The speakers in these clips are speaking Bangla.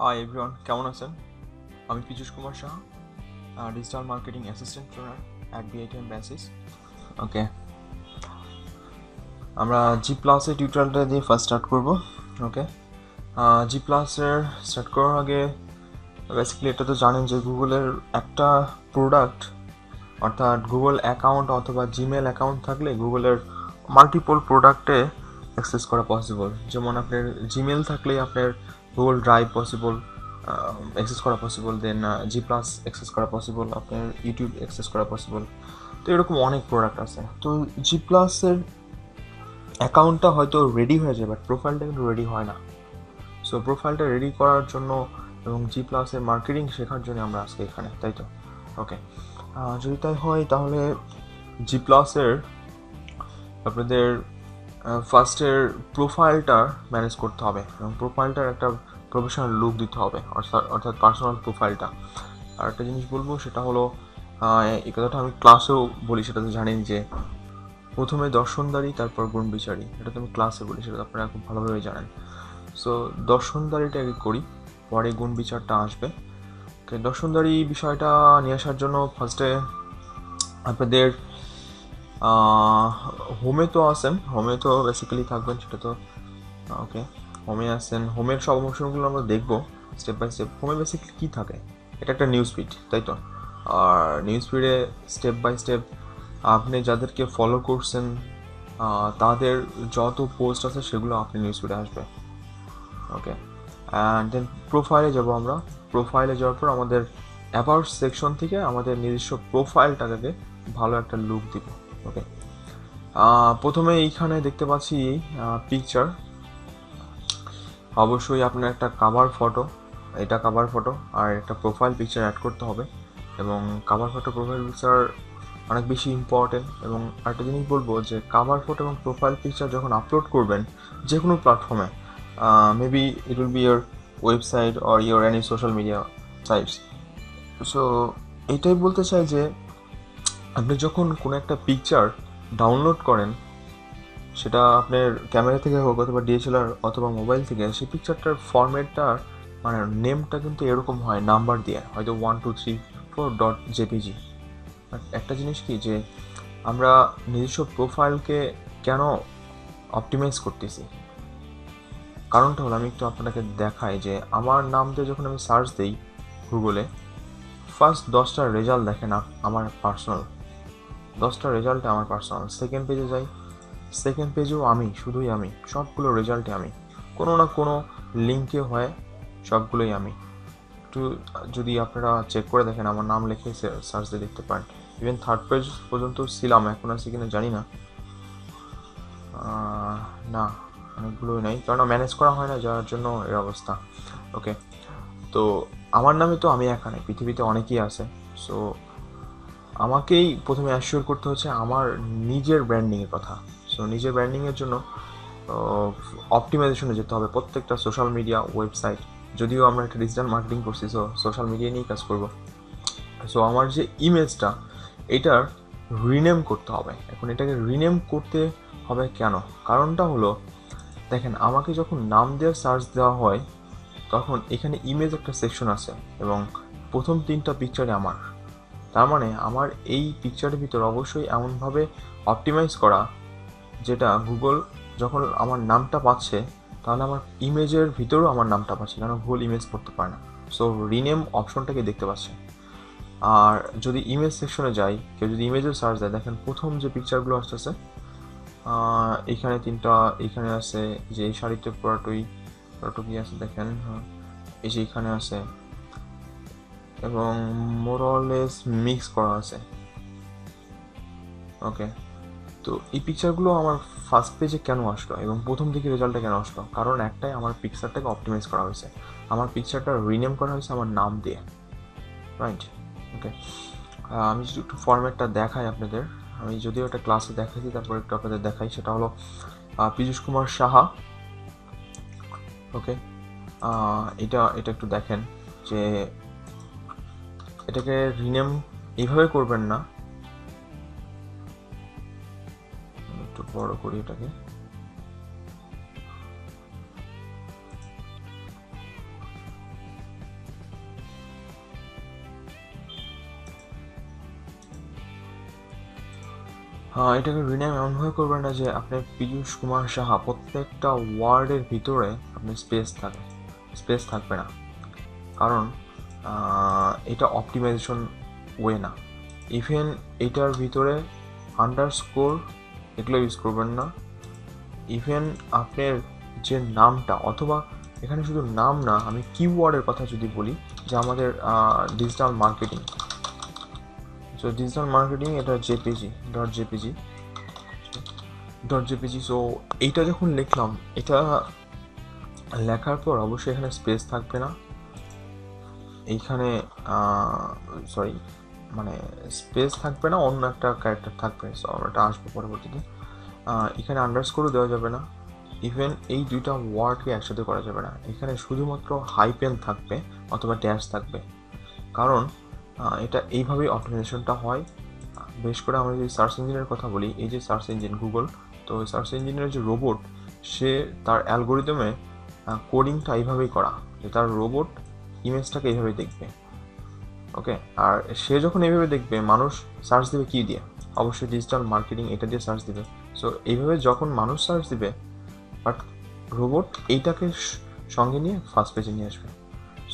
হাই এভরিওয়ান, কেমন আছেন? আমি Piyush Kumar Saha, digital marketing assistant trainer at BITM BASIS. Okay, আমরা জি প্লাসের টিউটোরিয়ালটা দিয়ে ফার্স্ট স্টার্ট করব। ওকে, জি প্লাসের স্টার্ট করার আগে বেসিক্যালি এটা তো জানেন যে গুগলের একটা প্রোডাক্ট অর্থাৎ গুগল অ্যাকাউন্ট অথবা জিমেল অ্যাকাউন্ট থাকলে গুগলের মাল্টিপল প্রোডাক্টে অ্যাক্সেস করা পসিবল। যেমন আপনার জিমেল থাকলে আপনার গুগল ড্রাইভ পসিবল অ্যাক্সেস করা পসিবল, দেন জি প্লাস অ্যাক্সেস করা পসিবল, আপনার ইউটিউব অ্যাক্সেস করা পসিবল। তো এরকম অনেক প্রোডাক্ট আছে। তো জি প্লাসের অ্যাকাউন্টটা হয়তো রেডি হয়ে যায়, বাট প্রোফাইলটা কিন্তু রেডি হয় না। সো প্রোফাইলটা রেডি করার জন্য এবং জি প্লাসের মার্কেটিং শেখার জন্য আমরা আজকে এখানে, তাই তো? ওকে, যদি তাই হয় তাহলে জি প্লাসের আপনাদের ফার্স্টের প্রোফাইলটা ম্যানেজ করতে হবে এবং প্রোফাইলটার একটা প্রফেশনাল লুক দিতে হবে, অর্থাৎ পার্সোনাল প্রোফাইলটা। আর একটা জিনিস বলবো, সেটা হলো এই কথাটা আমি ক্লাসেও বলি, সেটা তো জানেন যে প্রথমে দর্শনদারি তারপর গুণ বিচারি। এটা তো আমি ক্লাসে বলি, সেটা তো আপনারা খুব ভালোভাবে জানেন। সো দর্শনদারিটা আগে করি, পরে গুণ বিচারটা আসবে। ওকে, দর্শনদারি বিষয়টা নিয়ে আসার জন্য ফার্স্টে আপনাদের হোমে তো আসেন, হোমে তো বেসিক্যালি থাকবেন, সেটা তো ওকে। হোমে আসেন, হোমের সব অপশনগুলো আমরা দেখবো স্টেপ বাই স্টেপ। হোমে বেসিক্যালি কী থাকে? এটা একটা নিউজ ফিড, তাই তো? আর নিউজ ফিডে স্টেপ বাই স্টেপ আপনি যাদেরকে ফলো করছেন তাদের যত পোস্ট আছে সেগুলো আপনি নিউজ ফিডে আসবে। ওকে, অ্যান্ড দেন প্রোফাইলে যাব আমরা। প্রোফাইলে যাওয়ার পর আমাদের অ্যাবাউট সেকশন থেকে আমাদের নিজস্ব প্রোফাইলটাকে ভালো একটা লুক দিব। ওকে, প্রথমে এইখানে দেখতে পাচ্ছি পিকচার। অবশ্যই আপনার একটা কাভার ফটো, এটা কাভার ফটো, আর একটা প্রোফাইল পিকচার অ্যাড করতে হবে। এবং কাভার ফটো প্রোফাইল পিকচার অনেক বেশি ইম্পর্টেন্ট। এবং আরেকটা জিনিস বলবো যে কাভার ফটো এবং প্রোফাইল পিকচার যখন আপলোড করবেন যে কোনো প্ল্যাটফর্মে, maybe it will be your website or your any social media sites. So এইটাই বলতে চাই যে আপনি যখন কোনো একটা পিকচার ডাউনলোড করেন, সেটা আপনার ক্যামেরা থেকে হোক অথবা ডিএসএলআর অথবা মোবাইল থেকে, সেই পিকচারটার ফরম্যাটটা মানে নেমটা কিন্তু এরকম হয় নাম্বার দিয়ে, হয়তো 1234.jpg। একটা জিনিস কি যে আমরা নিজস্ব প্রোফাইলকে কেন অপটিমাইজ করতেছি, কারণটা হলো আমি একটু আপনাকে দেখাই যে আমার নাম দিয়ে যখন আমি সার্চ দিই গুগলে, ফার্স্ট 10টা রেজাল্ট দেখেন আমার পার্সোনাল, 10টা রেজাল্টে আমার পার্সোনাল। সেকেন্ড পেজে যাই, সেকেন্ড পেজেও আমি, শুধুই আমি, সবগুলো রেজাল্টে আমি, কোনো না কোনো লিঙ্কে হয়, সবগুলোই আমি। একটু যদি আপনারা চেক করে দেখেন, আমার নাম লিখে সার্চ দিয়ে দেখতে পারেন। ইভেন থার্ড পেজ পর্যন্ত ছিলাম, এখন আছে কিনা জানি না। না, অনেকগুলোই নাই, কারণ ম্যানেজ করা হয় না, যার জন্য এর অবস্থা। ওকে, তো আমার নামে তো আমি একা নাই, পৃথিবীতে অনেকেই আছে। সো আমাকেই প্রথমে অ্যাসিওর করতে হচ্ছে আমার নিজের ব্র্যান্ডিংয়ের কথা। সো নিজের ব্র্যান্ডিংয়ের জন্য অপটিমাইজেশনে যেতে হবে প্রত্যেকটা সোশ্যাল মিডিয়া ওয়েবসাইট। যদিও আমরা একটা ডিজিটাল মার্কেটিং করছি, সো সোশ্যাল মিডিয়া নিয়েই কাজ করব। সো আমার যে ইমেজটা, এটার রিনেম করতে হবে। এখন এটাকে রিনেম করতে হবে কেন? কারণটা হলো, দেখেন, আমাকে যখন নাম দিয়ে সার্চ দেওয়া হয় তখন এখানে ইমেজ একটা সেকশন আছে এবং প্রথম 3টা পিকচারে আমার। তার মানে আমার এই পিকচারের ভিতর অবশ্যই এমনভাবে অপটিমাইজ করা যেটা গুগল যখন আমার নামটা পাচ্ছে তাহলে আমার ইমেজের ভিতরেও আমার নামটা পাচ্ছে, কারণ গুগল ইমেজ করতে পারে না। সো রিনেম অপশনটাকে দেখতে পাচ্ছে। আর যদি ইমেজ সেকশনে যাই, কেউ যদি ইমেজের সার্চ দেয়, দেখেন প্রথম যে পিকচারগুলো আসতেছে এইখানে 3টা, এইখানে আছে যে এই শাড়িতে পরাটো কি আছে দেখেন, এই যে এখানে আছে এবং মোরলেস মিক্স করা আছে। ওকে, তো এই পিকচারগুলো আমার ফার্স্ট পেজে কেন আসলো এবং প্রথম দিকে রেজাল্টটা কেন আসলো? কারণ একটাই, আমার পিকচারটাকে অপটিমাইজ করা হয়েছে, আমার পিকচারটা রিনেম করা হয়েছে আমার নাম দিয়ে, রাইট? ওকে, আমি যদি একটু ফরম্যাটটা দেখাই আপনাদের, আমি যদিও একটা ক্লাসে দেখাইছি, তারপর একটু আপনাদের দেখাই। সেটা হলো পীযূষ কুমার সাহা। ওকে, এটা একটু দেখেন যে এটাকে রিনেম এইভাবে করবেন না, একটু বড় করি এটাকে। এটাকে রিনেম এমনভাবে করবেন না যে আপনি পীযূষ কুমার সাহা প্রত্যেকটা ওয়ার্ডের ভিতরে আপনি স্পেস থাকবে না, কারণ এটা অপটিমাইজেশন ওয়ে না। ইভেন এটার ভিতরে আন্ডারস্কোর এগুলো ইউজ করবেন না। ইভেন আপনার যে নামটা, অথবা এখানে শুধু নাম না, আমি কিওয়ার্ডের কথা যদি বলি যে আমাদের digital marketing, so digital marketing এটা জেপিজি। সো এইটা যখন লিখলাম, এটা লেখার পর অবশ্যই এখানে স্পেস থাকবে না, এইখানে স্পেস থাকবে না, অন্য একটা ক্যারেক্টার থাকবে। সো আমরা আসবো পরবর্তীতে। এখানে আন্ডারস্কোরও দেওয়া যাবে না, ইভেন এই দুইটা ওয়ার্ডকে একসাথে করা যাবে না। এখানে শুধুমাত্র হাইপেন থাকবে অথবা ড্যাশ থাকবে, কারণ এটা এইভাবেই অপটিমাইজেশনটা হয়। বেশ করে আমরা যদি সার্চ ইঞ্জিনের কথা বলি, এই যে সার্চ ইঞ্জিন গুগল, তো সার্চ ইঞ্জিনের যে রোবট, সে তার অ্যালগোরিদমে কোডিংটা এইভাবেই করা যে তার রোবট ইমেজটাকে এইভাবেই দেখবে। ওকে, আর সে যখন এইভাবে দেখবে, মানুষ সার্চ দেবে কী দিয়ে? অবশ্যই ডিজিটাল মার্কেটিং এটা দিয়ে সার্চ দিবে। সো এইভাবে যখন মানুষ সার্চ দিবে, বাট রোবট এইটাকে সঙ্গে নিয়ে ফার্স্ট পেজে নিয়ে আসবে।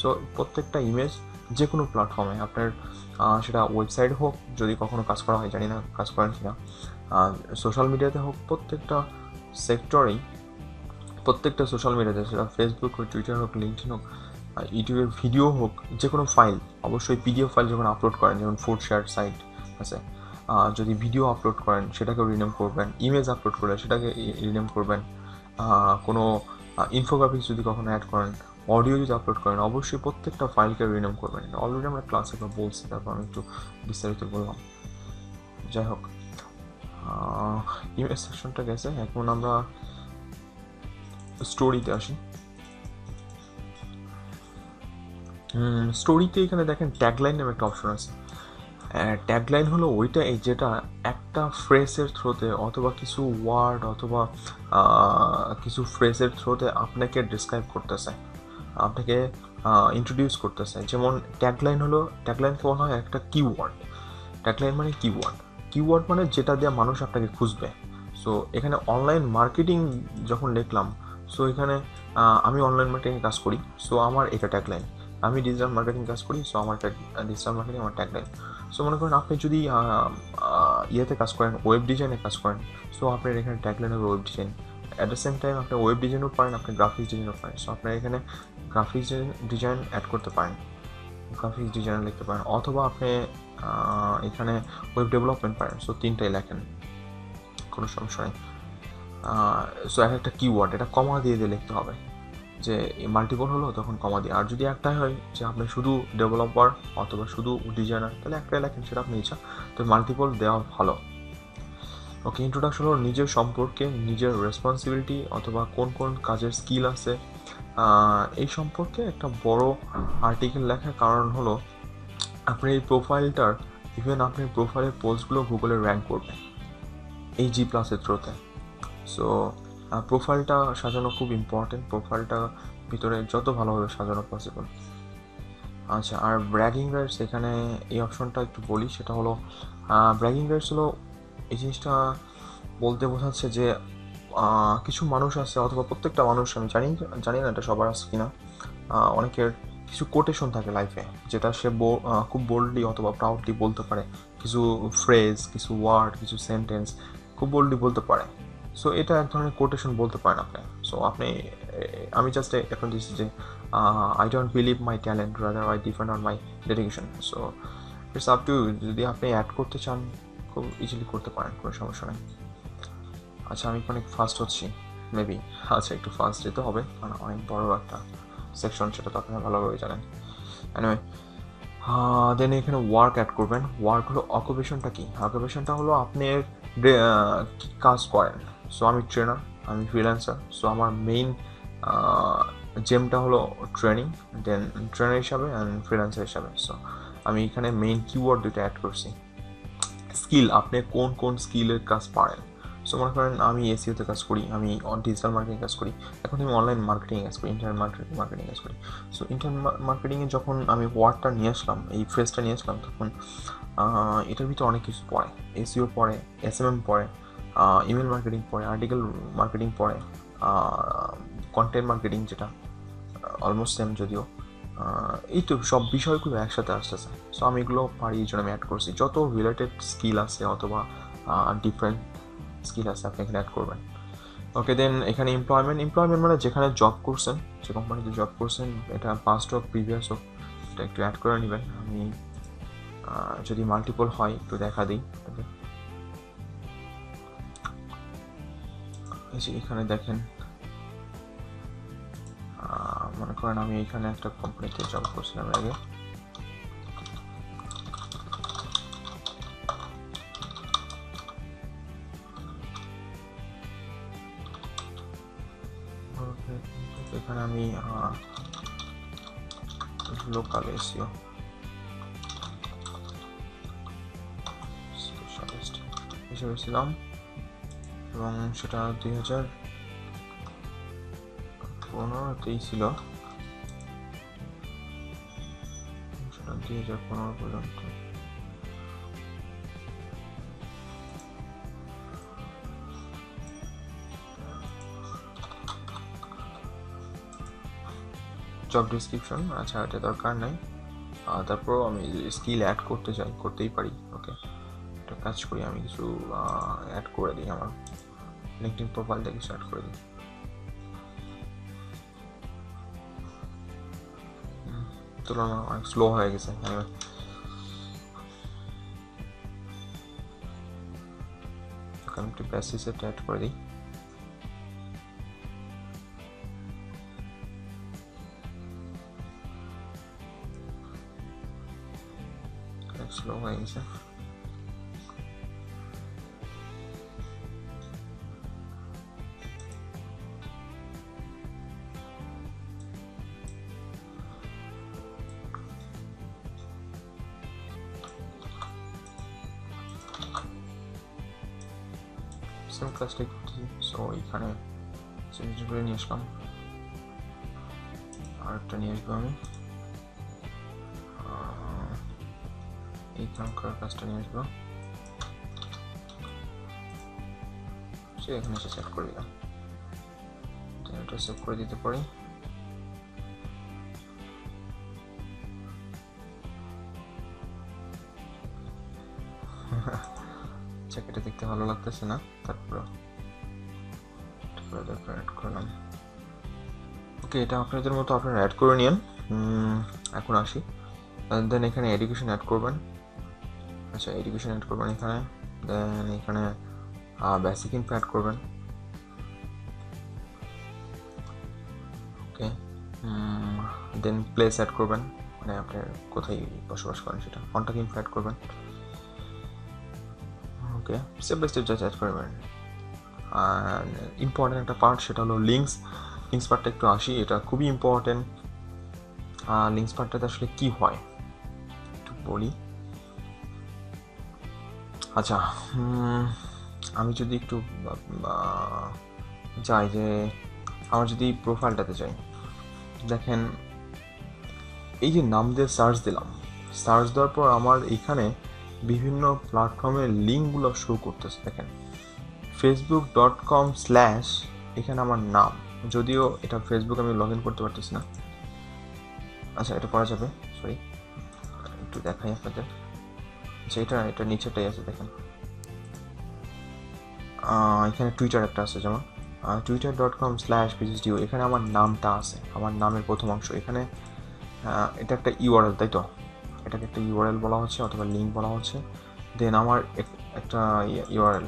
সো প্রত্যেকটা ইমেজ যে কোনো প্ল্যাটফর্মে আপনার, সেটা ওয়েবসাইট হোক, যদি কখনো কাজ করা হয়, জানি না কাজ করেন কিনা, সোশ্যাল মিডিয়াতে হোক, প্রত্যেকটা সেক্টরেই, প্রত্যেকটা সোশ্যাল মিডিয়াতে, সেটা ফেসবুক হোক, টুইটার হোক, লিঙ্কডইন হোক, ইউটিউবের ভিডিও হোক, যে কোনো ফাইল, অবশ্যই পিডিএফ ফাইল যখন আপলোড করেন, যেমন ফুড শেয়ার সাইট আছে, যদি ভিডিও আপলোড করেন সেটাকে রিনেম করবেন, ইমেজ আপলোড করলে সেটাকে রিনেম করবেন, কোনো ইনফোগ্রাফিক্স যদি কখনো অ্যাড করেন, অডিও যদি আপলোড করেন, অবশ্যই প্রত্যেকটা ফাইলকে রিনেম করবেন। অলরেডি আমরা ক্লাসে বলছি, তারপর আমি একটু বিস্তারিত বললাম। যাই হোক, ইমেজ সেকশনটা গেছে, এখন আমরা স্টোরিতে আসি। স্টোরিতে এখানে দেখেন ট্যাগলাইন নামে একটা অপশন আছে। ট্যাগলাইন হলো ওইটা, এই যেটা একটা ফ্রেজের থ্রোতে অথবা কিছু ওয়ার্ড অথবা কিছু ফ্রেজের থ্রোতে আপনাকে ডিসক্রাইব করতেছে, আপনাকে ইন্ট্রোডিউস করতেছে। যেমন ট্যাগলাইনকে বলা হয় একটা কিওয়ার্ড। ট্যাগলাইন মানে কিওয়ার্ড মানে যেটা দিয়ে মানুষ আপনাকে খুঁজবে। সো এখানে অনলাইন মার্কেটিং যখন লিখলাম, সো এখানে আমি অনলাইন মার্কেটিংয়ে কাজ করি, সো আমার এটা ট্যাগলাইন। আমি ডিজিটাল মার্কেটিং কাজ করি, সো আমার ডিজিটাল মার্কেটিং আমার ট্যাগলাইন। সো মনে করেন আপনি যদি ইয়েতে কাজ করেন, ওয়েব ডিজাইনে কাজ করেন, সো আপনার এখানে ট্যাগলাইন হবে web design. At the same time আপনি ওয়েব ডিজাইনও পারেন, আপনি গ্রাফিক্স ডিজাইনও পারেন। সো আপনার এখানে গ্রাফিক্স ডিজাইন অ্যাড করতে পারেন, গ্রাফিক্স ডিজাইনার লিখতে পারেন, অথবা আপনি এখানে ওয়েব ডেভেলপমেন্ট পারেন। সো তিনটাই লেখেন, কোনো সমস্যা নেই। সো একটা কিওয়ার্ড, এটা কমা দিয়ে লিখতে হবে, যে মাল্টিপল হলো তখন কমা দিয়ে। আর যদি একটাই হয় যে আপনি শুধু ডেভেলপার অথবা শুধু ডিজাইনার, তাহলে একটাই লেখেন, সেটা আপনি ইচ্ছা। তো মাল্টিপল দেওয়া ভালো। ওকে, ইন্ট্রোডাকশন হলো নিজের সম্পর্কে, নিজের রেসপন্সিবিলিটি অথবা কোন কোন কাজের স্কিল আছে এই সম্পর্কে একটা বড় আর্টিকেল লেখার কারণ হলো আপনার এই প্রোফাইলটার, ইভেন আপনার প্রোফাইলের পোস্টগুলো গুগলে র্যাঙ্ক করবে এই G+-এর থ্রুতে। সো প্রোফাইলটা সাজানো খুব ইম্পর্টেন্ট, প্রোফাইলটা ভিতরে যত ভালোভাবে সাজানো পসিবল। আচ্ছা, আর ব্র্যাগিং রাইটস, এখানে এই অপশনটা একটু বলি। সেটা হলো ব্র্যাগিং রাইটস হলো, এই জিনিসটা বলতে বোঝাচ্ছে যে কিছু মানুষ আছে, অথবা প্রত্যেকটা মানুষ, আমি জানি না এটা সবার আছে কিনা, অনেকের কিছু কোটেশন থাকে লাইফে, যেটা সে খুব বোল্ডলি অথবা প্রাউডলি বলতে পারে, কিছু ফ্রেজ, কিছু ওয়ার্ড, কিছু সেন্টেন্স খুব বোল্ডলি বলতে পারে। সো এটা এক ধরনের কোটেশন বলতে পারেন আপনি। সো আমি জাস্ট এখন দিচ্ছি যে I don't believe my talent, rather I depend on my dedication. So it's up to, যদি আপনি অ্যাড করতে চান খুব ইজিলি করতে পারেন, কোনো সমস্যা নেই। আচ্ছা, আমি অনেক ফাস্ট হচ্ছি মেবি। আচ্ছা, একটু ফাস্ট যেতে হবে, কারণ অনেক বড় একটা সেকশন, সেটা তো আপনারা ভালোভাবে জানেন। এনিওয়ে, দেন এখানে ওয়ার্ক অ্যাড করবেন। ওয়ার্ক হলো অকুপেশনটা কি? অকুপেশনটা হলো আপনার কী কাজ করেন। সো আমি ট্রেনার, আমি ফ্রিল্যান্সার। সো আমার মেইন জেমটা হলো ট্রেনিং, দেন ট্রেনার হিসাবে অ্যান্ড ফ্রিল্যান্সার হিসাবে। সো আমি এখানে মেইন কিওয়ার্ড দুটো অ্যাড করছি। স্কিল, আপনি কোন কোন স্কিলের কাজ পারেন। সো মনে করেন আমি এসইওতে কাজ করি, আমি ডিজিটাল মার্কেটিং কাজ করি, এখন আমি অনলাইন মার্কেটিং কাজ করি, ইন্টারনেট মার্কেটিং কাজ করি। সো ইন্টারনেট মার্কেটিংয়ে যখন আমি ওয়ার্ডটা নিয়ে আসলাম, এই ফ্রেজটা নিয়ে আসলাম, তখন এটার ভিতরে অনেক কিছু পড়ে, এসইও পড়ে, এসএমএম পড়ে, ইমেল মার্কেটিং পড়ে, আর্টিকেল মার্কেটিং পড়ে, কন্টেন্ট মার্কেটিং যেটা অলমোস্ট সেম যদিও, এই তো সব বিষয়গুলো একসাথে আসতেছে। সো আমি এগুলো পারি, এই জন্য আমি অ্যাড করছি। যত রিলেটেড স্কিল আছে অথবা ডিফারেন্ট স্কিল আছে আপনি এখানে অ্যাড করবেন। ওকে, দেন এখানে এমপ্লয়মেন্ট মানে যেখানে জব করছেন, যে কোম্পানিতে জব করছেন, এটা পাস্ট হোক প্রিভিয়াস হোক, এটা একটু অ্যাড করে নেবেন। আমি যদি মাল্টিপল হয় একটু দেখা দিই। এই যে এখানে দেখেন, মনে করেন আমি এখানে একটা কোম্পানিতে জব করছিলাম আগে, এখানে আমি লোকাল এসিও স্পেশালিস্ট হিসেবে ছিলাম, এবং সেটা 2015-তেই ছিল, সেটা 2015 পর্যন্ত। জব ডিসক্রিপশন, আচ্ছা এটা দরকার নাই, তারপরও আমি স্কিল অ্যাড করতে চাই, করতেই পারি। ওকে, একটা কাজ করি, আমি কিছু অ্যাড করে দিই, আমার লিঙ্কডইন প্রোফাইলটা কিছু অ্যাড করে দিই। তুলনা অনেক স্লো হয়ে গেছে, আমি একটু বেসিসে অ্যাড করে দিই। স্লো হয়ে গেছে। সেম কাজটাই করতেছি। সো এখানে চেঞ্জ করে নিয়ে আসলাম, আরেকটা নিয়ে আসবো আমি, এই কাঙ্কার কাজটা নিয়ে আসবো, সে এখানে এসে সেট করে দিলাম। এটা সেভ করে দিতে পারি। জ্যাকেটে দেখতে ভালো লাগতেছে না, তারপর অ্যাড করলাম। ওকে, এটা আপনাদের মতো আপনারা অ্যাড করে নিন। এখন আসি, দেন এখানে এডুকেশন অ্যাড করবেন। আচ্ছা, এডুকেশন অ্যাড করবেন এখানে, দেন এখানে বেসিক ইনফো অ্যাড করবেন। ওকে, দেন প্লেস অ্যাড করবেন, মানে আপনার কোথায় বসবাস করেন সেটা। কন্ট্যাক্ট ইনফো অ্যাড করবেন। Okay, step by step just add করবেন। আর ইম্পর্টেন্ট একটা পার্ট, সেটা হলো লিঙ্কস পার্টটা একটু আসি, এটা খুবই ইম্পর্টেন্ট। লিঙ্কস পার্টটাতে আসলে কি হয় একটু বলি। আচ্ছা, আমি যদি একটু যাই, যে আমার যদি প্রোফাইলটাতে যাই, দেখেন এই যে নাম দিয়ে সার্চ দিলাম, সার্চ দেওয়ার পর আমার এখানে বিভিন্ন প্ল্যাটফর্মের লিঙ্কগুলো শো করতেছে। দেখেন facebook.com/ এখানে আমার নাম, যদিও এটা ফেসবুক আমি লগ ইন করতে পারতেছি না। আচ্ছা, এটা করা যাবে, সরি একটু দেখাই আপনাদের। আচ্ছা, এটা নিচেটাই আছে, দেখেন এখানে টুইটার একটা আছে, যেমন twitter.com/businessdu, এখানে আমার নামটা আছে, আমার নামের প্রথম অংশ এখানে। এটা একটা ইউআরএল, তাই তো, এটাকে একটা ইউআরএল বলা হচ্ছে অথবা লিঙ্ক বলা হচ্ছে। দেন আমার একটা ইউআরএল,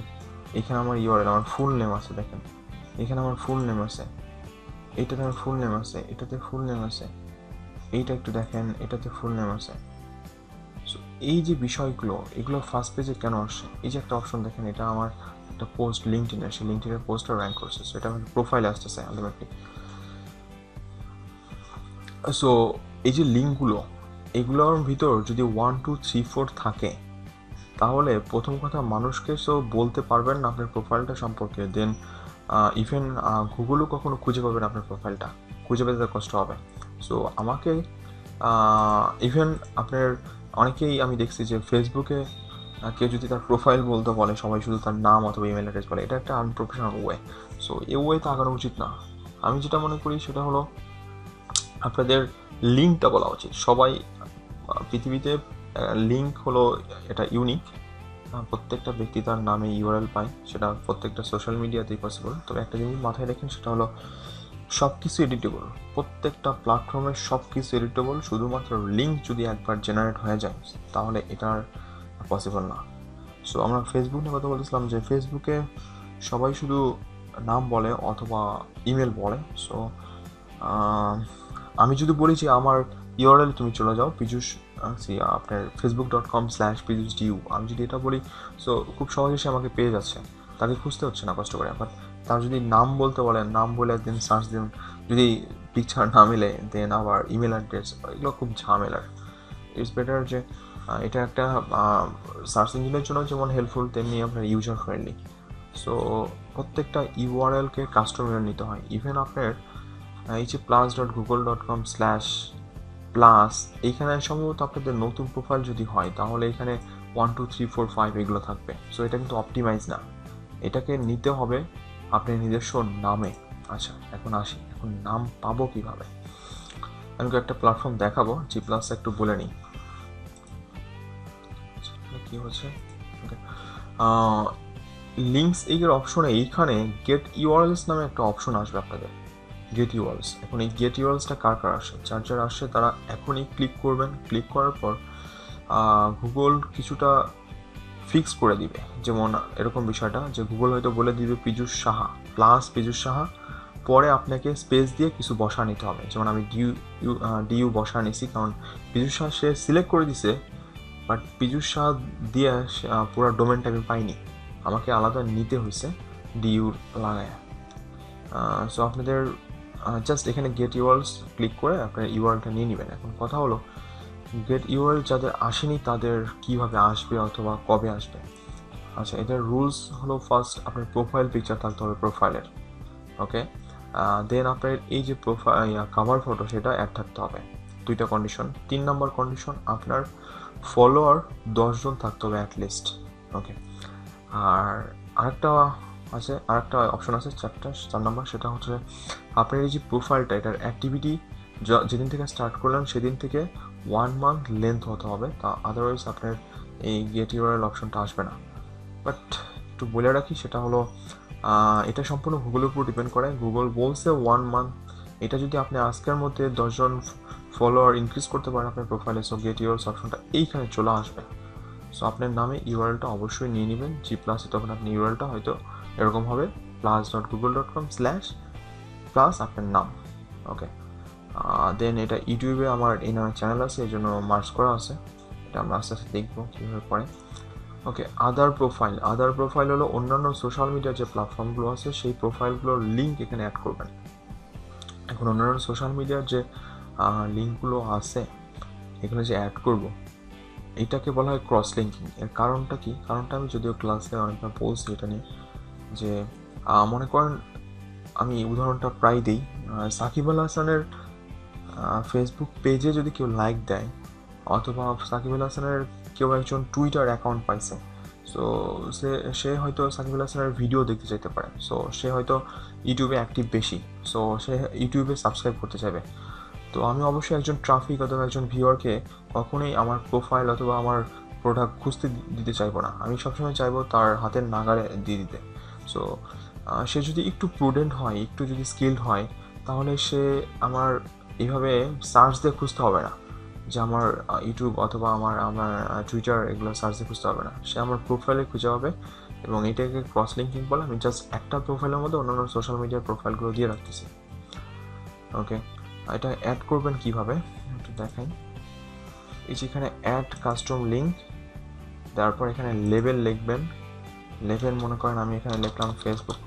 এখানে আমার ইউআরএল, আমার ফুল নেম আছে, দেখেন এখানে আমার ফুল নেম আছে, এইটাতে আমার ফুল নেম আছে, এটাতে ফুল নেম আছে, এইটা একটু দেখেন, এটাতে ফুল নেম আছে। সো এই যে বিষয়গুলো, এগুলো ফার্স্ট পেজে কেন আসছে? এই যে একটা অপশন দেখেন, এটা আমার একটা পোস্ট লিঙ্কডইনের, সেই লিঙ্কডইনের পোস্টটা র্যাঙ্ক করছে, সো এটা আমার প্রোফাইলে আসতেছে আলটিমেটলি। সো এই যে লিঙ্কগুলো, এগুলোর ভিতর যদি 1 2 3 4 থাকে, তাহলে প্রথম কথা মানুষকে তো বলতে পারবেন না আপনার প্রোফাইলটা সম্পর্কে, দেন ইভেন গুগলও কখনো খুঁজে পাবে না আপনার প্রোফাইলটা, খুঁজে পেতে কষ্ট হবে। সো আমাকে ইভেন আপনার অনেকেই আমি দেখছি যে ফেসবুকে কেউ যদি তার প্রোফাইল বলতে বলে সবাই শুধু তার নাম অথবা ইমেল অ্যাড্রেস বলে, এটা একটা আনপ্রফেশনাল ওয়ে। সো এই ওয়েতে আগানো উচিত না। আমি যেটা মনে করি সেটা হলো আপনাদের লিঙ্কটা বলা উচিত। সবাই পৃথিবীতে লিঙ্ক হলো এটা ইউনিক, প্রত্যেকটা ব্যক্তি তার নামে ইউআরএল পায়, সেটা প্রত্যেকটা সোশ্যাল মিডিয়াতেই পসিবল। তবে একটা জিনিস মাথায় রাখেন, সেটা হলো সব কিছু এডিটেবল, প্রত্যেকটা প্ল্যাটফর্মে সব কিছু এডিটেবল, শুধুমাত্র লিঙ্ক যদি একবার জেনারেট হয়ে যায় তাহলে এটার পসিবল না। সো আমরা ফেসবুক নিয়ে কথা বলতেছিলাম যে ফেসবুকে সবাই শুধু নাম বলে অথবা ইমেল বলে। সো আমি যদি বলি যে আমার ইউআরএল তুমি চলে যাও পীযূষ আপনার facebook.com/piyushdu, আমি যদি এটা বলি সো খুব সহজে সে আমাকে পেয়ে যাচ্ছে, তাকে খুঁজতে হচ্ছে না কষ্ট করে। আবার তার যদি নাম বলতে বলেন, নাম বলে দেন সার্চ দিন, যদি পিকচার না মিলে দেন আবার ইমেল অ্যাড্রেস, এগুলো খুব ঝামেলার। ইটস বেটার যে এটা একটা সার্চ ইঞ্জিনের জন্য যেমন হেল্পফুল, তেমনি আপনার ইউজার ফ্রেন্ডলি। সো প্রত্যেকটা ইউআরএলকে কাস্টমার নিতে হয়। ইভেন আপনার এই যে plus.google.com/plus, এইখানে সম্ভবত আপনাদের নতুন প্রোফাইল যদি হয় তাহলে এখানে 1 2 3 4 5 এগুলো থাকবে। সো এটা কিন্তু অপটিমাইজ না, এটাকে নিতে হবে আপনার নিজস্ব নামে। আচ্ছা এখন আসি, এখন নাম পাবো কিভাবে? আমি একটা প্ল্যাটফর্ম দেখাবো, জি প্লাস একটু বলে নিই কি হচ্ছে। ওকে, লিঙ্কস এর অপশনে এইখানে গেট ইউআরএলস নামে একটা অপশন আসবে আপনাদের, গেট ইউআরএলস। এখন এই গেট ইউআরএলসটা কার কার আসে, যার যারা আসে তারা এখনই ক্লিক করবেন। ক্লিক করার পর গুগল কিছুটা ফিক্স করে দিবে, যেমন এরকম বিষয়টা যে গুগল হয়তো বলে দিবে পীযূষ সাহা +পীযূষ সাহা, পরে আপনাকে স্পেস দিয়ে কিছু বসা নিতে হবে। যেমন আমি ডিইউ বসা নিছি, কারণ পীযূষ সাহা সে সিলেক্ট করে দিছে, বাট পীযূষ সাহা দিয়ে পুরো ডোমেনটা আমি পাইনি, আমাকে আলাদা নিতে হয়েছে ডিইউ লাগায়। সো আপনাদের জাস্ট এখানে গেট ইউআরএলস ক্লিক করে আপনার ইউআরএলটা নিয়ে নেবেন। এখন কথা হলো গেট ইউআরএল যাদের আসেনি তাদের কিভাবে আসবে অথবা কবে আসবে। আচ্ছা, এদের রুলস হলো ফার্স্ট আপনার প্রোফাইল পিকচার থাকতে হবে প্রোফাইলের, ওকে। দেন আপনার এই যে প্রোফাইল কাভার ফটো সেটা অ্যাড থাকতে হবে, 2টা কন্ডিশন। 3 নম্বর কন্ডিশন আপনার ফলোয়ার 10 জন থাকতে হবে অ্যাটলিস্ট, ওকে। আর আরেকটা অপশন আছে 4 নম্বর, সেটা হচ্ছে আপনার এই যে প্রোফাইলটা এটার অ্যাক্টিভিটি যেদিন থেকে স্টার্ট করলেন সেদিন থেকে 1 মান্থ লেন্থ হতে হবে, তা আদারওয়াইজ আপনার এই গেট ইউআরএল অপশনটা আসবে না। বাট একটু বলে রাখি, সেটা হলো এটা সম্পূর্ণ গুগলের উপর ডিপেন্ড করে। গুগল বলছে 1 মান্থ, এটা যদি আপনি আজকের মধ্যে 10 জন ফলোয়ার ইনক্রিজ করতে পারেন আপনার প্রোফাইলে, সো গেট ইউআরএলস অপশনটা এইখানে চলে আসবে। সো আপনার নামে ইউআরএলটা অবশ্যই নিয়ে নেবেন জি প্লাসে, তখন আপনি ইউআরএলটা হয়তো এরকম হবে plus.google.com/plus আপনার নাম, ওকে। দেন এটা ইউটিউবে আমার এই নামে চ্যানেল আছে, এই জন্য মার্চ করা আছে, এটা আমরা আস্তে আস্তে দেখবো কীভাবে পড়ে, ওকে। আদার প্রোফাইল হলো অন্যান্য সোশ্যাল মিডিয়ার যে প্ল্যাটফর্মগুলো আছে সেই প্রোফাইলগুলোর লিঙ্ক এখানে অ্যাড করবেন। এখন অন্যান্য সোশ্যাল মিডিয়ার যে লিঙ্কগুলো আছে এখানে যে অ্যাড করব, এইটাকে বলা হয় ক্রস লিঙ্কিং। এর কারণটা কি? কারণটা আমি যদিও ক্লাসে অনেকবার বলছি এটা নিয়ে, যে মনে করেন আমি উদাহরণটা প্রায় দিই, সাকিব আল হাসানের ফেসবুক পেজে যদি কেউ লাইক দেয়, অথবা সাকিব আল হাসানের কেউ একজন টুইটার অ্যাকাউন্ট পাইছে, সো সে হয়তো সাকিব আল হাসানের ভিডিও দেখতে চাইতে পারে, সো সে হয়তো ইউটিউবে অ্যাক্টিভ বেশি, সো সে ইউটিউবে সাবস্ক্রাইব করতে চাইবে। তো আমি অবশ্যই একজন ট্রাফিক অথবা একজন ভিউয়ারকে কখনোই আমার প্রোফাইল অথবা আমার প্রোডাক্ট খুঁজতে দিতে চাইবো না, আমি সবসময় চাইবো তার হাতের নাগালে দিয়ে দিতে। সো সে যদি একটু প্রুডেন্ট হয়, একটু যদি স্কিলড হয়, তাহলে সে আমার এইভাবে সার্চ দিয়ে খুঁজতে হবে না, যে আমার ইউটিউব অথবা আমার টুইটার এগুলো সার্চ দিয়ে খুঁজতে হবে না, সে আমার প্রোফাইলে খুঁজে হবে। এবং এটাকে ক্রস লিঙ্কিং বলে। আমি জাস্ট একটা প্রোফাইলের মধ্যে অন্যান্য সোশ্যাল মিডিয়ার প্রোফাইলগুলো দিয়ে রাখতেছি, ওকে। এটা অ্যাড করবেন কিভাবে একটু দেখাই। এই যে এখানে অ্যাড কাস্টম লিঙ্ক, তারপর এখানে লেবেল লিখবেন। লেবেল মনে করেন আমি এখানে লিখলাম ফেসবুক,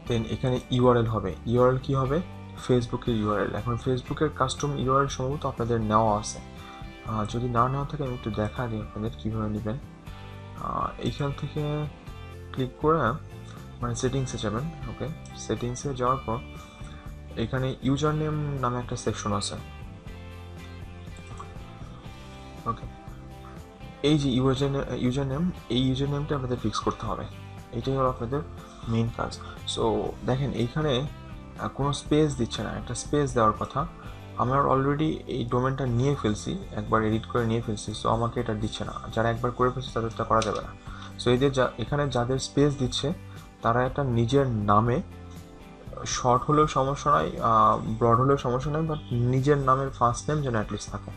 দেন এখানে ইউআরএল হবে। ইউআরএল কি হবে? ফেসবুকের ইউআরএল। এখন ফেসবুকের কাস্টম ইউআরএল সম্ভবত আপনাদের নেওয়া আছে, যদি না নেওয়া থাকে আমি একটু দেখা দিই আপনাদের কীভাবে নেবেন। এইখান থেকে ক্লিক করে মানে সেটিংসে যাবেন। ওকে, সেটিংসে যাওয়ার পর এখানে ইউজার নেম নামে একটা সেকশন আছে। ওকে, এই যে ইউজার নেম, এই ইউজার নেমটা আপনাদের ফিক্স করতে হবে, এটাই হলো আপনাদের মেইন কাজ। সো দেখেন এইখানে কোনো স্পেস দিচ্ছে না, একটা স্পেস দেওয়ার কথা। আমার অলরেডি এই ডোমেনটা নিয়ে ফেলছি, একবার এডিট করে নিয়ে ফেলছি, সো আমাকে এটা দিচ্ছে না। যারা একবার করে ফেলছে তাদেরটা করা যাবে না। সো এদের এখানে যাদের স্পেস দিচ্ছে তারা এটা নিজের নামে, শর্ট হলেও সমস্যা নয়, ব্রড হলেও সমস্যা নয়, বাট নিজের নামের ফার্স্ট নেম যেন অ্যাটলিস্ট থাকে।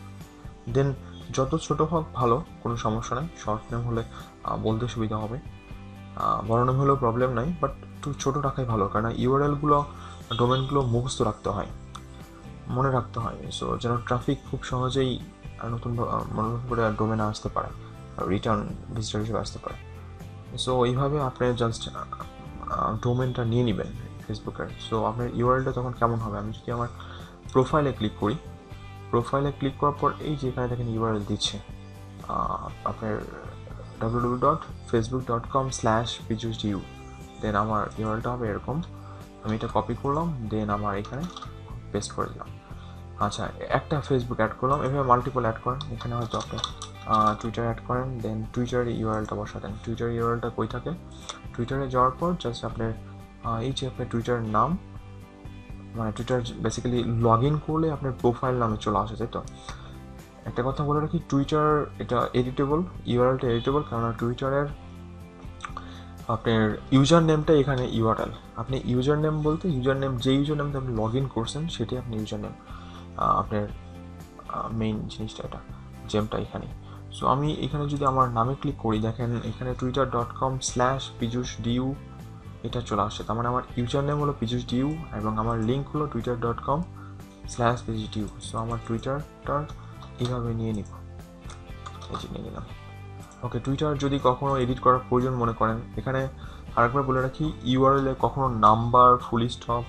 দেন যত ছোট হোক ভালো, কোনো সমস্যা নেই, শর্ট নেম হলে বলতে সুবিধা হবে, বড় নেম হলেও প্রবলেম নাই, বাট একটু ছোটো রাখাই ভালো, কারণ ইউআরএলগুলো ডোমেনগুলো মুখস্থ রাখতে হয়, মনে রাখতে হয়। সো যেন ট্রাফিক খুব সহজেই নতুন করে ডোমেনে আসতে পারে, রিটার্ন ভিজিটর হিসেবে আসতে পারে। সো এইভাবে আপনি জাস্ট ডোমেনটা নিয়ে নেবেন ফেসবুকের। সো আপনার ইউআরএলটা তখন কেমন হবে, আমি যদি আমার প্রোফাইলে ক্লিক করি, প্রোফাইলে ক্লিক করার পর এই যে এখানে দেখেন ইউআরএল দিচ্ছে আপনার www.facebook.com/pijusdu, দেন আমার ইউআরএলটা হবে এরকম। আমি এটা কপি করলাম, দেন আমার এখানে পেস্ট করে দিলাম। আচ্ছা, একটা ফেসবুক অ্যাড করলাম, এভাবে মাল্টিপল অ্যাড করেন। এখানে হয়তো আপনি টুইটার অ্যাড করেন, দেন টুইটারের ইউআরএলটা বসাতেন। টুইটার ইউআরএলটা কই থাকে, টুইটারে যাওয়ার পর জাস্ট আপনার এই যে আপনার টুইটার নাম, মানে টুইটার বেসিক্যালি লগ ইন করলে আপনার প্রোফাইল নামে চলে আসে, তাই তো? একটা কথা বলে রাখি, টুইটার এটা এডিটেবল, ইউআরএলটা এডিটেবল, কারণ টুইটারের আপনার ইউজার নেমটা এখানে ইউআরএল। আপনি ইউজার নেম বলতে ইউজার নেম, যে ইউজার নেমটা আপনি লগ ইন করছেন সেটাই আপনি ইউজার নেম, আপনার মেইন জিনিসটা এটা, জেমটা এখানে। সো আমি এখানে যদি আমার নামে ক্লিক করি, দেখেন এখানে twitter.com/pijusdu এটা চলে আসছে। তার মানে আমার ইউজার নেম হলো pijusdu এবং আমার লিঙ্ক হলো twitter.com/pijusdu। সো আমার টুইটারটা এইভাবে নিয়ে নিব, এই যে নিয়ে নিলাম। ওকে, টুইটার যদি কখনো এডিট করার প্রয়োজন মনে করেন, এখানে আরেকবার বলে রাখি, ইউআরএল এ কখনো number, full stop,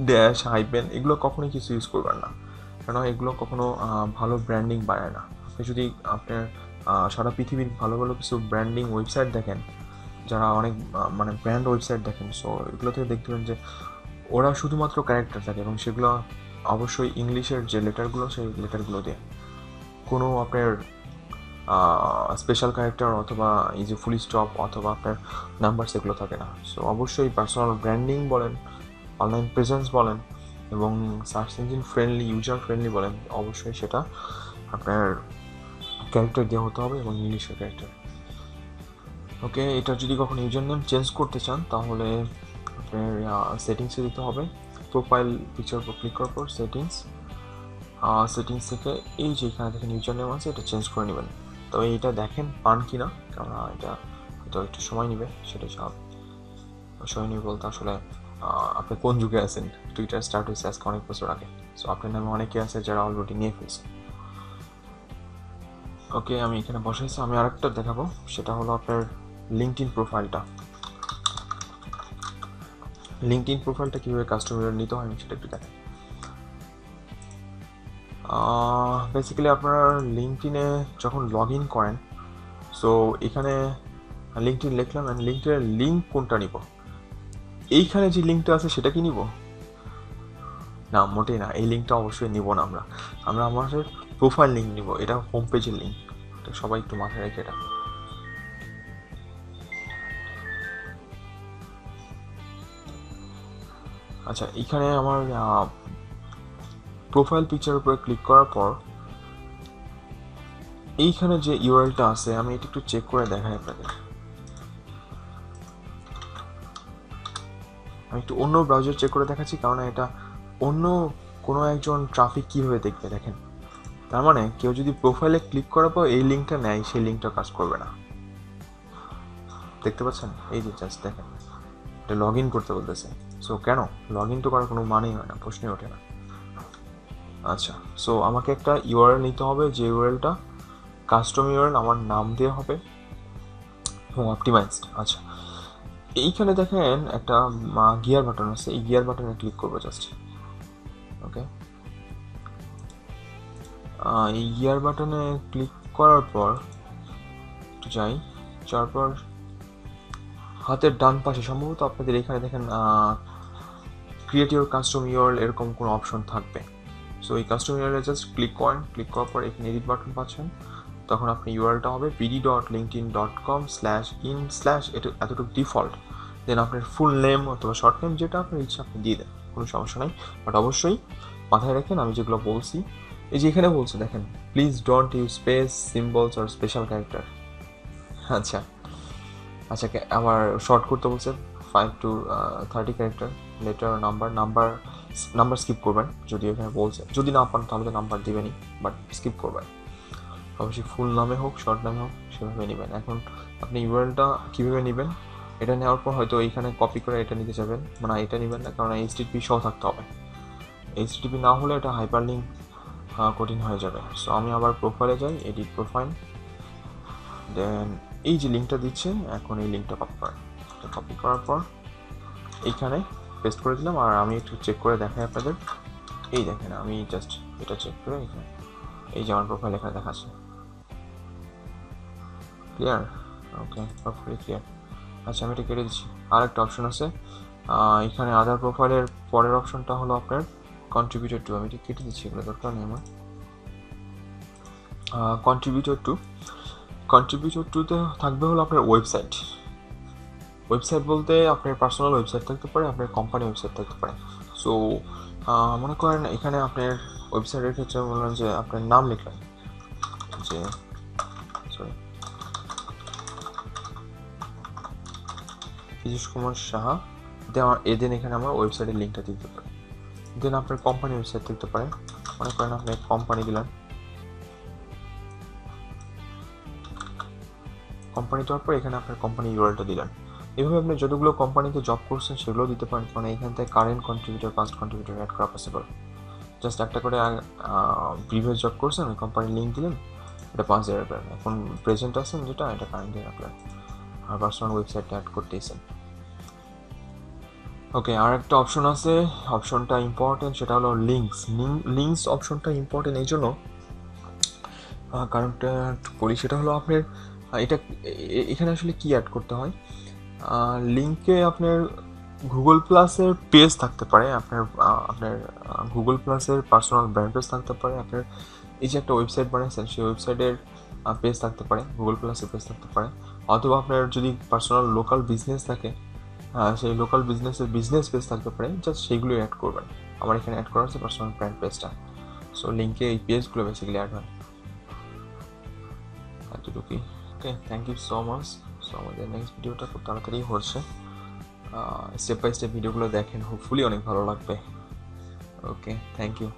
dash, hyphen এগুলো কখনোই কিছু ইউজ করবেন না, কেন এগুলো কখনো ভালো ব্র্যান্ডিং বাড়ায় না। আপনি যদি আপনার সারা পৃথিবীর ভালো ভালো কিছু ব্র্যান্ডিং ওয়েবসাইট দেখেন, যারা অনেক মানে ব্র্যান্ড ওয়েবসাইট দেখেন, সো এগুলো থেকে দেখবেন যে ওরা শুধুমাত্র ক্যারেক্টার থাকে এবং সেগুলো অবশ্যই ইংলিশের যে লেটারগুলো, সেই লেটারগুলো দিয়ে, কোনো আপনার স্পেশাল ক্যারেক্টার অথবা এই যে ফুল স্টপ অথবা আপনার নাম্বার সেগুলো থাকে না। সো অবশ্যই পার্সোনাল ব্র্যান্ডিং বলেন, অনলাইন প্রেজেন্স বলেন এবং search engine friendly, user friendly বলেন, অবশ্যই সেটা আপনার ক্যারেক্টার দিয়ে হতে হবে এবং ইংলিশের ক্যারেক্টার। ওকে, এটা যদি কখনো ইউজার নেম চেঞ্জ করতে চান তাহলে আপনার সেটিংসে দিতে হবে। প্রোফাইল পিকচার উপর ক্লিক করার পর সেটিংস থেকে এই যে এখানে দেখেন ইউজার নেম আছে, এটা চেঞ্জ করে নেবেন। তবে এটা দেখেন পান কি না, কারণ এটা হয়তো একটু সময় নেবে, সেটা স্বাভাবিক। সময় নেবে বলতে আসলে আপনি কোন যুগে আছেন, টুইটার স্টার্ট হয়েছে আজকে অনেক বছর আগে, সো আপনার নামে অনেকে আছে যারা অলরেডি নিয়ে ফেলছে। ওকে, আমি এখানে বসাইছি। আমি আরেকটা দেখাবো, সেটা হলো আপনার লিঙ্কডইন প্রোফাইলটা। লিঙ্কডইন প্রোফাইলটা কীভাবে কাস্টমার নিতে হয় সেটা একটু দেখেন। বেসিক্যালি আপনারা লিঙ্কডইনে যখন লগ ইন করেন, সো এখানে লিঙ্কডইন লিখলাম, অ্যান্ড লিঙ্কডইনের লিঙ্ক কোনটা নিব, এইখানে যে লিঙ্কটা আছে সেটা কি নিব না? মোটেই না, এই লিঙ্কটা অবশ্যই নিব না। আমরা আমাদের প্রোফাইল লিঙ্ক নিব, এটা হোম পেজের লিঙ্ক, এটা সবাই একটু মাথায় রেখে এটা। আচ্ছা, এইখানে আমার প্রোফাইল পিকচারের উপরে ক্লিক করার পর এইখানে যে ইউআরএলটা আছে, আমি এটা একটু চেক করে দেখাই আপনাদের। আমি একটু অন্য ব্রাউজার চেক করে দেখাচ্ছি, কারণ এটা অন্য কোনো একজন ট্রাফিক কীভাবে দেখবে দেখেন। তার মানে কেউ যদি প্রোফাইলে ক্লিক করার পর এই লিঙ্কটা নেয়, সেই লিঙ্কটা কাজ করবে না। দেখতে পাচ্ছেন, এই যে জাস্ট দেখেন, এটা লগ ইন করতে বলতেছে। সো কেন লগ ইন তো করার কোনো মানেই হয় না, প্রশ্নই ওঠে না। আচ্ছা, সো আমাকে একটা ইউআরএল নিতে হবে, যে ইউআরএলটা কাস্টম ইউআরএল আমার নাম দিয়ে হবে এবং অপটিমাইজড। আচ্ছা, এইখানে দেখেন একটা গিয়ার বাটন আছে, এই গিয়ার বাটনে ক্লিক করবো জাস্ট। ওকে, এই গিয়ার বাটনে ক্লিক করার পর একটু যাওয়ার পর হাতের ডান পাশে সম্ভবত আপনাদের এখানে দেখেন ক্রিয়েট ইউর কাস্টম ইউআরএল এরকম কোনো অপশন থাকবে। সো এই কাস্টম ইউআরএল জাস্ট ক্লিক করার পর এখানে এডিট বাটন পাচ্ছেন। তখন আপনি ইউআরএলটা হবে pd.linkedin.com/in/ এতটুকু ডিফল্ট। দেন আপনার ফুল নেম অথবা শর্ট নেম যেটা আপনার ইচ্ছা আপনি দিয়ে দেন, কোনো সমস্যা নাই। বাট অবশ্যই মাথায় রাখেন আমি যেগুলো বলছি, এই যে এখানে বলছে দেখেন, please don't use space, symbols or special character. আচ্ছা, আবার শর্ট করতে বলছে 5 to 30 character, letter, number skip করবেন। যদি এখানে বলছে যদি না পান তাহলে তো নাম্বার দিবেনই, বাট স্কিপ করবেন। অবশ্যই ফুল নামে হোক শর্ট নামে হোক সেভাবে নেবেন। এখন আপনি ইউআরএলটা কীভাবে নেবেন, এটা নেওয়ার পর হয়তো এইখানে কপি করে এটা নিতে যাবেন, মানে এটা নেবেন না, কারণ এইচটিটিপি সহ থাকতে হবে। এইচটিটিপি না হলে এটা হাইপার লিঙ্ক কঠিন হয়ে যাবে। সো আমি আবার প্রোফাইলে যাই, এডিট প্রোফাইল, দেন এই যে লিঙ্কটা দিচ্ছে এখন এই লিঙ্কটা কপি করার পর এইখানে পেস্ট করে দিলাম। আর আমি একটু চেক করে দেখাই আপনাদের, এই দেখেন আমি জাস্ট এটা চেক করে এখানে এই যে আমার প্রোফাইল এখানে দেখাচ্ছে। ক্লিয়ার? ওকে, পারফেক্টলি ক্লিয়ার। আচ্ছা, আমি এটা কেটে দিচ্ছি। আর একটা অপশন আছে এখানে আদার প্রোফাইলের পরের অপশনটা হলো আপনার কন্ট্রিবিউটর টু। আমি এটা কেটে দিচ্ছি, এগুলো দরকার নেই আমার। কন্ট্রিবিউটর টুতে থাকবে হলো আপনার ওয়েবসাইট বলতে আপনার পার্সোনাল ওয়েবসাইট থাকতে পারে, আপনার কোম্পানি ওয়েবসাইট থাকতে পারে। সো মনে করেন এখানে আপনার ওয়েবসাইটের ক্ষেত্রে বললেন যে আপনার নাম লিখলেন, যে পীযূষ কুমার সাহা, দেন এখানে আমার ওয়েবসাইটের লিঙ্কটা দিতে পারে। দেন আপনার কোম্পানি ওয়েবসাইট থাকতে পারে, মনে করেন আপনি কোম্পানি দিলেন, কোম্পানি দেওয়ার পর এখানে আপনার কোম্পানি ইউআরএলটা দিলেন। এভাবে আপনি যতগুলো কোম্পানিতে জব করছেন সেগুলো দিতে পারেন, কারণ এখান থেকে current contributor, past contributor add করা পসিবল। জাস্ট একটা করে প্রিভিয়াস জব করছেন ওই কোম্পানির লিঙ্ক দিলেন, এটা পাস দিয়ে রাখলেন। এখন প্রেজেন্ট আছেন যেটা, এটা কারেন্ট দিয়ে রাখলেন, আর পার্সোনাল ওয়েবসাইটটা অ্যাড করতেইছেন। ওকে, আর একটা অপশন আছে, অপশনটা ইম্পর্টেন্ট, সেটা হলো লিঙ্কস অপশনটা ইম্পর্টেন্ট এই জন্য, কারণটা বলি, সেটা হলো আপনার এখানে আসলে কি অ্যাড করতে হয়। লিঙ্কে আপনার গুগল প্লাসের পেজ থাকতে পারে, আপনার গুগল প্লাসের পার্সোনাল ব্র্যান্ড পেজ থাকতে পারে, আপনার এই যে একটা ওয়েবসাইট বানিয়েছেন সেই ওয়েবসাইটের পেজ থাকতে পারে, গুগল প্লাসের পেজ থাকতে পারে, অথবা আপনার যদি পার্সোনাল লোকাল বিজনেস থাকে সেই লোকাল বিজনেসের বিজনেস পেজ থাকতে পারে, জাস্ট সেইগুলো অ্যাড করবেন। আমার এখানে অ্যাড করা হচ্ছে পার্সোনাল ব্র্যান্ড পেজটা। সো লিঙ্কে এই পেজগুলো বেসিক্যালি অ্যাড হয়, এতটুকুই। Okay, thank you so much. So আমাদের নেক্সট ভিডিওটা খুব তাড়াতাড়ি হচ্ছে, স্টেপ বাই স্টেপ ভিডিওগুলো দেখেন, হোপফুলি অনেক ভালো লাগবে। ওকে, থ্যাংক ইউ।